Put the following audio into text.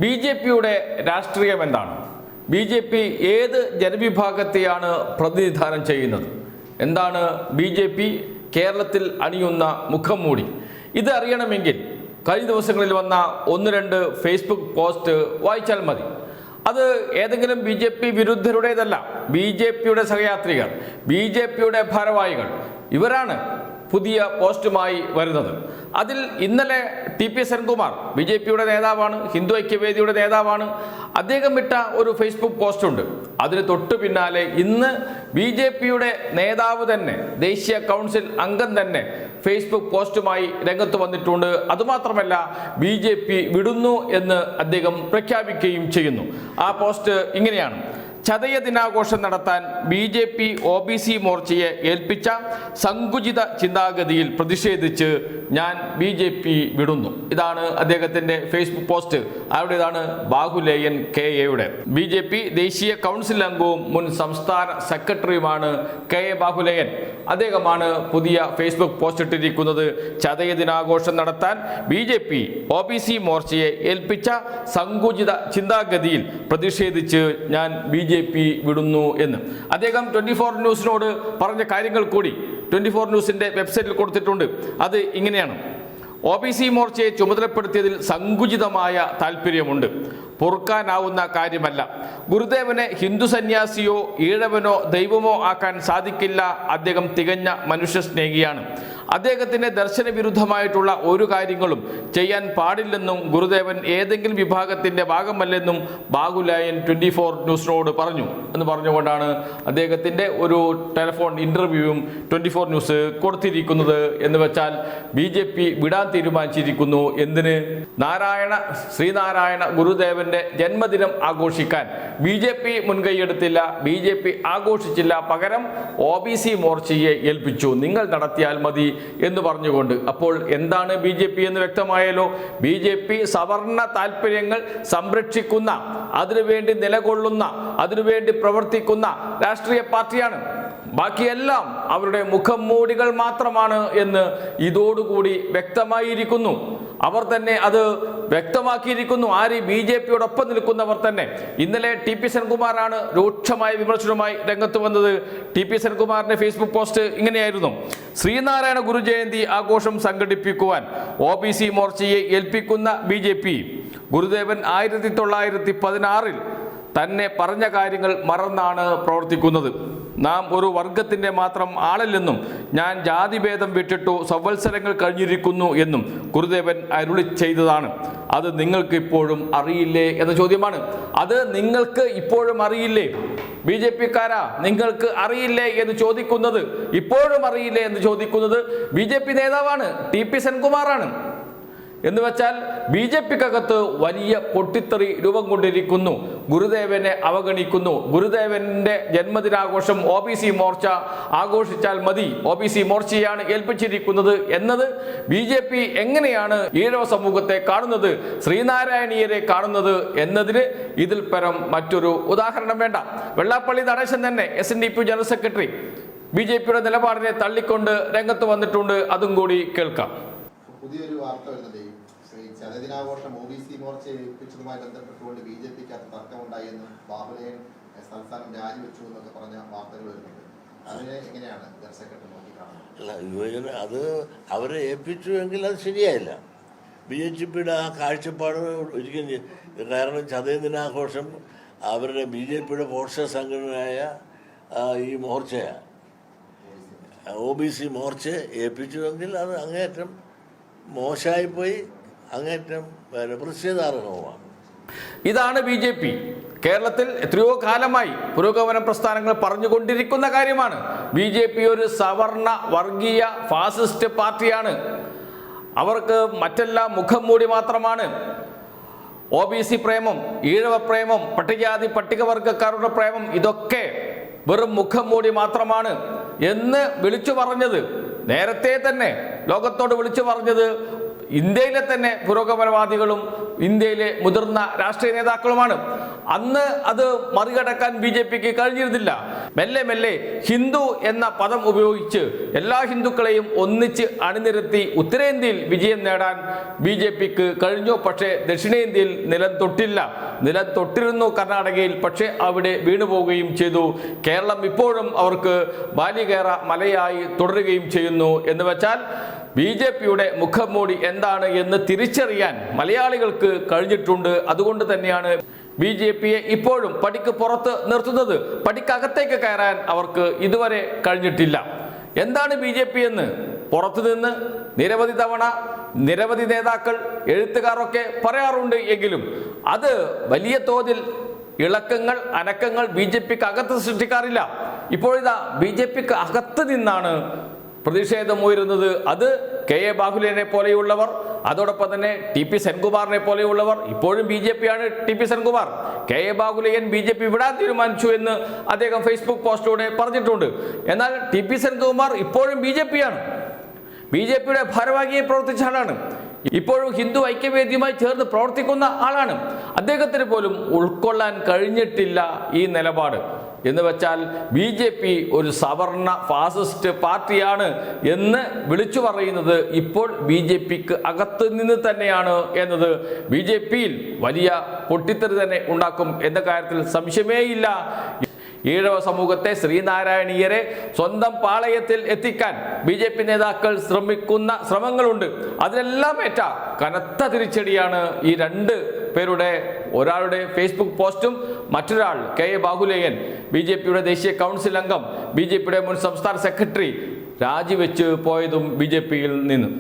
ബി.ജെ.പിയുടെ രാഷ്ട്രീയം എന്താണ്? ബി.ജെ.പി ഏത് ജനവിഭാഗത്തെയാണ് പ്രതിനിധാനം ചെയ്യുന്നത്? എന്താണ് ബി.ജെ.പി കേരളത്തിൽ അണിയുന്ന മുഖം മൂടി? ഇത് അറിയണമെങ്കിൽ കഴിഞ്ഞ ദിവസങ്ങളിൽ വന്ന 1-2 ഫേസ്ബുക്ക് പോസ്റ്റ് വായിച്ചാൽ മതി. അത് ഏതെങ്കിലും ബി.ജെ.പി വിരുദ്ധരുടേതല്ല. ബി.ജെ.പിയുടെ സഹയാത്രികർ, ബി.ജെ.പിയുടെ ഭാരവാഹികൾ, ഇവരാണ് പുതിയ പോസ്റ്റുമായി വരുന്നത്. അതിൽ ഇന്നലെ ടി.പി. സെൻകുമാർ ബി.ജെ.പിയുടെ നേതാവാണ്, ഹിന്ദു ഐക്യവേദിയുടെ നേതാവാണ്. അദ്ദേഹം ഇട്ട ഒരു ഫേസ്ബുക്ക് പോസ്റ്റുണ്ട്. അതിന് തൊട്ടു പിന്നാലെ ഇന്ന് ബി.ജെ.പിയുടെ നേതാവ് തന്നെ, ദേശീയ കൗൺസിൽ അംഗം തന്നെ ഫേസ്ബുക്ക് പോസ്റ്റുമായി രംഗത്ത് വന്നിട്ടുണ്ട്. അതുമാത്രമല്ല, ബി.ജെ.പി വിടുന്നു എന്ന് അദ്ദേഹം പ്രഖ്യാപിക്കുകയും ചെയ്യുന്നു. ആ പോസ്റ്റ് ഇങ്ങനെയാണ്: ചതയ ദിനാഘോഷം നടത്താൻ ബി.ജെ.പി OBC മോർച്ചയെ ഏൽപ്പിച്ച സങ്കുചിത ചിന്താഗതിയിൽ പ്രതിഷേധിച്ച് ഞാൻ ബി.ജെ.പി വിടുന്നു. ഇതാണ് അദ്ദേഹത്തിൻ്റെ ഫേസ്ബുക്ക് പോസ്റ്റ്. ആരുടേതാണ്? ബാഹുലേയൻ KAയുടെ. ബി.ജെ.പി ദേശീയ കൗൺസിൽ അംഗവും മുൻ സംസ്ഥാന സെക്രട്ടറിയുമാണ് KA ബാഹുലേയൻ. അദ്ദേഹമാണ് പുതിയ ഫേസ്ബുക്ക് പോസ്റ്റ് ഇട്ടിരിക്കുന്നത്. ചതയ ദിനാഘോഷം നടത്താൻ ബി.ജെ.പി OBC മോർച്ചയെ ഏൽപ്പിച്ച സങ്കുചിത ചിന്താഗതിയിൽ പ്രതിഷേധിച്ച് ഞാൻ ബി.ജെ.പി വിടുന്നു എന്ന് അദ്ദേഹം 24 ന്യൂസിനോട് പറഞ്ഞ കാര്യങ്ങൾ കൂടി 24 ന്യൂസിൻ്റെ വെബ്സൈറ്റിൽ കൊടുത്തിട്ടുണ്ട്. അത് ഇങ്ങനെയാണ്: OBC മോർച്ചയെ ചുമതലപ്പെടുത്തിയതിൽ സങ്കുചിതമായ താല്പര്യമുണ്ട്. പൊറുക്കാനാവുന്ന കാര്യമല്ല. ഗുരുദേവനെ ഹിന്ദു സന്യാസിയോ ഈഴവനോ ദൈവമോ ആക്കാൻ സാധിക്കില്ല. അദ്ദേഹം തികഞ്ഞ മനുഷ്യസ്നേഹിയാണ്. അദ്ദേഹത്തിൻ്റെ ദർശനവിരുദ്ധമായിട്ടുള്ള ഒരു കാര്യങ്ങളും ചെയ്യാൻ പാടില്ലെന്നും ഗുരുദേവൻ ഏതെങ്കിലും വിഭാഗത്തിൻ്റെ ഭാഗമല്ലെന്നും ബാഹുലേയൻ 24 ന്യൂസിനോട് പറഞ്ഞു എന്ന് പറഞ്ഞുകൊണ്ടാണ് അദ്ദേഹത്തിൻ്റെ ഒരു ടെലിഫോൺ ഇൻ്റർവ്യൂവും 24 ന്യൂസ് കൊടുത്തിരിക്കുന്നത്. എന്ന് വെച്ചാൽ ബി.ജെ.പി വിടാൻ തീരുമാനിച്ചിരിക്കുന്നു. എന്തിന്? ശ്രീനാരായണ ഗുരുദേവൻ്റെ ജന്മദിനം ആഘോഷിക്കാൻ ബി.ജെ.പി മുൻകൈയെടുത്തില്ല, ബി.ജെ.പി ആഘോഷിച്ചില്ല. പകരം OBC മോർച്ചയെ ഏൽപ്പിച്ചു, നിങ്ങൾ നടത്തിയാൽ മതി എന്ന് പറഞ്ഞുകൊണ്ട്. അപ്പോൾ എന്താണ് ബി.ജെ.പി എന്ന് വ്യക്തമായല്ലോ. ബി.ജെ.പി സവർണ താല്പര്യങ്ങൾ സംരക്ഷിക്കുന്ന, അതിനുവേണ്ടി നിലകൊള്ളുന്ന, അതിനുവേണ്ടി പ്രവർത്തിക്കുന്ന രാഷ്ട്രീയ പാർട്ടിയാണ്. ബാക്കിയെല്ലാം അവരുടെ മുഖം മൂടികൾ മാത്രമാണ് എന്ന് ഇതോടുകൂടി വ്യക്തമായിരിക്കുന്നു. അവർ തന്നെ അത് വ്യക്തമാക്കിയിരിക്കുന്നു. ആര്? ബി.ജെ.പിയോടൊപ്പം നിൽക്കുന്നവർ തന്നെ. ഇന്നലെ ടി.പി. സെൻകുമാറാണ് രൂക്ഷമായ വിമർശനവുമായി രംഗത്ത് വന്നത്. ടി.പി. സെൻകുമാറിന്റെ ഫേസ്ബുക്ക് പോസ്റ്റ് ഇങ്ങനെയായിരുന്നു: ശ്രീനാരായണ ഗുരുജയന്തി ആഘോഷം സംഘടിപ്പിക്കുവാൻ OBC മോർച്ചയെ ഏൽപ്പിക്കുന്ന ബി.ജെ.പി ഗുരുദേവൻ 1916 തന്നെ പറഞ്ഞ കാര്യങ്ങൾ മറന്നാണ് പ്രവർത്തിക്കുന്നത്. നാം ഒരു വർഗത്തിൻ്റെ മാത്രം ആളല്ലെന്നും ഞാൻ ജാതിഭേദം വിട്ടിട്ടു സംവത്സരങ്ങൾ കഴിഞ്ഞിരിക്കുന്നു എന്നും ഗുരുദേവൻ അരുളി ചെയ്തതാണ്. അത് നിങ്ങൾക്ക് ഇപ്പോഴും അറിയില്ലേ എന്ന ചോദ്യമാണ്. അത് നിങ്ങൾക്ക് ഇപ്പോഴും അറിയില്ലേ? ബി.ജെ.പിക്കാരാ, നിങ്ങൾക്ക് അറിയില്ലേ എന്ന് ചോദിക്കുന്നത്, ഇപ്പോഴും അറിയില്ലേ എന്ന് ചോദിക്കുന്നത് ബി.ജെ.പി നേതാവാണ്, ടി.പി. സെൻകുമാറാണ്. എന്ന് വെച്ചാൽ ബി.ജെ.പിക്കകത്ത് വലിയ പൊട്ടിത്തെറി രൂപം കൊണ്ടിരിക്കുന്നു. ഗുരുദേവനെ അവഗണിക്കുന്നു. ഗുരുദേവന്റെ ജന്മദിനാഘോഷം OBC മോർച്ച ആഘോഷിച്ചാൽ മതി, OBC മോർച്ചയാണ് ഏൽപ്പിച്ചിരിക്കുന്നത് എന്നത് ബി.ജെ.പി എങ്ങനെയാണ് ഈഴവ സമൂഹത്തെ കാണുന്നത്, ശ്രീനാരായണീയരെ കാണുന്നത് എന്നതിന് ഇതിൽ പരം മറ്റൊരു ഉദാഹരണം വേണ്ട. വെള്ളാപ്പള്ളി നടേശൻ തന്നെ SNDP ജനറൽ സെക്രട്ടറി ബി.ജെ.പിയുടെ നിലപാടിനെ തള്ളിക്കൊണ്ട് രംഗത്ത് വന്നിട്ടുണ്ട്. അതും കൂടി കേൾക്കാം. പുതിയൊരു വാർത്ത വരുന്നത് ചതദിനാഘോഷം OBC മോർച്ചയെ ഏൽപ്പിച്ചതുമായി ബന്ധപ്പെട്ടുകൊണ്ട് ബി.ജെ.പിക്കകത്ത് തർക്കമുണ്ടായെന്നും ബാഹുലേയൻ സംസ്ഥാനം രാജിവെച്ചു എന്നൊക്കെ പറഞ്ഞ വാർത്തകൾ വരുന്നുണ്ട്. അതിനെ എങ്ങനെയാണ് ജനറൽ സെക്രട്ടറി നോക്കിക്കാണുന്നത്? അത് അവരെ ഏൽപ്പിച്ചു എങ്കിൽ അത് ശരിയായില്ല. ബി.ജെ.പിയുടെ ആ കാഴ്ചപ്പാട് ഒരിക്കലും, കാരണം ചതദിനാഘോഷം അവരുടെ ബി.ജെ.പിയുടെ പോഷക സംഘടനയായ ഈ മോർച്ചയാണ്, OBC മോർച്ചയെ ഏൽപ്പിച്ചുവെങ്കിൽ അത് അങ്ങേയറ്റം മോശമായിപ്പോയി, അങ്ങേറ്റം പ്രതിഷേധാർഹവുമാണ്. ഇതാണ് ബി.ജെ.പി. കേരളത്തിൽ എത്രയോ കാലമായി പുരോഗമന പ്രസ്ഥാനങ്ങൾ പറഞ്ഞുകൊണ്ടിരിക്കുന്ന കാര്യമാണ്. ബി.ജെ.പി ഒരു സവർണ വർഗീയ ഫാസിസ്റ്റ് പാർട്ടിയാണ്. അവർക്ക് മറ്റെല്ലാം മുഖം മൂടി മാത്രമാണ്. OBC പ്രേമം, ഈഴവ പ്രേമം, പട്ടികജാതി പട്ടികവർഗക്കാരുടെ പ്രേമം, ഇതൊക്കെ വെറും മുഖം മൂടി മാത്രമാണ് എന്ന് വിളിച്ചു പറഞ്ഞത്, നേരത്തെ തന്നെ ലോകത്തോട് വിളിച്ചു പറഞ്ഞത് ഇന്ത്യയിലെ തന്നെ പുരോഗമനവാദികളും ഇന്ത്യയിലെ മുതിർന്ന രാഷ്ട്രീയ നേതാക്കളുമാണ്. അന്ന് അത് മറികടക്കാൻ BJPക്ക് കഴിഞ്ഞിരുന്നില്ല. മെല്ലെ മെല്ലെ ഹിന്ദു എന്ന പദം ഉപയോഗിച്ച് എല്ലാ ഹിന്ദുക്കളെയും ഒന്നിച്ച് അണിനിരത്തി ഉത്തരേന്ത്യയിൽ വിജയം നേടാൻ BJPക്ക് കഴിഞ്ഞു. പക്ഷേ ദക്ഷിണേന്ത്യയിൽ നിലം തൊട്ടില്ല. നിലം തൊട്ടിരുന്നു കർണാടകയിൽ, പക്ഷേ അവിടെ വീണുപോവുകയും ചെയ്തു. കേരളം ഇപ്പോഴും അവർക്ക് ബാലികേറ മലയായി തുടരുകയും ചെയ്യുന്നു. എന്ന് വെച്ചാൽ BJPയുടെ മുഖംമൂടി എന്താണ് എന്ന് തിരിച്ചറിയാൻ മലയാളികൾക്ക് കഴിഞ്ഞിട്ടുണ്ട്. അതുകൊണ്ട് തന്നെയാണ് BJPയെ ഇപ്പോഴും പടിക്ക് പുറത്ത് നിർത്തുന്നത്. പടിക്കകത്തേക്ക് കയറാൻ അവർക്ക് ഇതുവരെ കഴിഞ്ഞിട്ടില്ല. എന്താണ് BJP എന്ന് പുറത്തുനിന്ന് നിരവധി തവണ നിരവധി നേതാക്കൾ, എഴുത്തുകാരൊക്കെ പറയാറുണ്ട്. എങ്കിലും അത് വലിയ തോതിൽ ഇളക്കങ്ങൾ, അനക്കങ്ങൾ BJPക്ക് അകത്ത് സൃഷ്ടിക്കാറില്ല. ഇപ്പോഴിതാ BJPക്ക് അകത്ത് നിന്നാണ് പ്രതിഷേധമുയരുന്നത്. അത് KA ബാഹുലേനെ പോലെയുള്ളവർ, അതോടൊപ്പം തന്നെ TP സെൻകുമാറിനെ പോലെയുള്ളവർ. ഇപ്പോഴും BJP ആണ് TP Senkumar. KA Bahuleyan BJP വിടാൻ തീരുമാനിച്ചു എന്ന് അദ്ദേഹം ഫേസ്ബുക്ക് പോസ്റ്റിലൂടെ പറഞ്ഞിട്ടുണ്ട്. എന്നാൽ TP സെൻകുമാർ ഇപ്പോഴും BJP ആണ്. BJPയുടെ ഭാരവാഹിയെ പ്രവർത്തിച്ച ആളാണ്. ഇപ്പോഴും ഹിന്ദു ഐക്യവേദിയുമായി ചേർന്ന് പ്രവർത്തിക്കുന്ന ആളാണ്. അദ്ദേഹത്തിന് പോലും ഉൾക്കൊള്ളാൻ കഴിഞ്ഞിട്ടില്ല ഈ നിലപാട്. എന്ന് വെച്ചാൽ BJP ഒരു സവർണ ഫാസിസ്റ്റ് പാർട്ടിയാണ് എന്ന് വിളിച്ചു പറയുന്നത് ഇപ്പോൾ BJPക്ക് അകത്ത് നിന്ന് തന്നെയാണ് എന്നത് BJPയിൽ വലിയ പൊട്ടിത്തെറി തന്നെ ഉണ്ടാക്കും എന്ന കാര്യത്തിൽ സംശയമേയില്ല. ഈഴവ സമൂഹത്തെ, ശ്രീനാരായണീയരെ സ്വന്തം പാളയത്തിൽ എത്തിക്കാൻ BJP നേതാക്കൾ ശ്രമിക്കുന്ന ശ്രമങ്ങളുണ്ട്. അതിനെല്ലാം ഏറ്റ കനത്ത തിരിച്ചടിയാണ് ഈ രണ്ട് പേരുടെ, ഒരാളുടെ ഫേസ്ബുക്ക് പോസ്റ്റും മറ്റൊരാൾ KA ബാഹുലേയൻ, BJPയുടെ ദേശീയ കൗൺസിൽ അംഗം, BJPയുടെ മുൻ സംസ്ഥാന സെക്രട്ടറി രാജിവെച്ച് പോയതും BJPയിൽ നിന്ന്.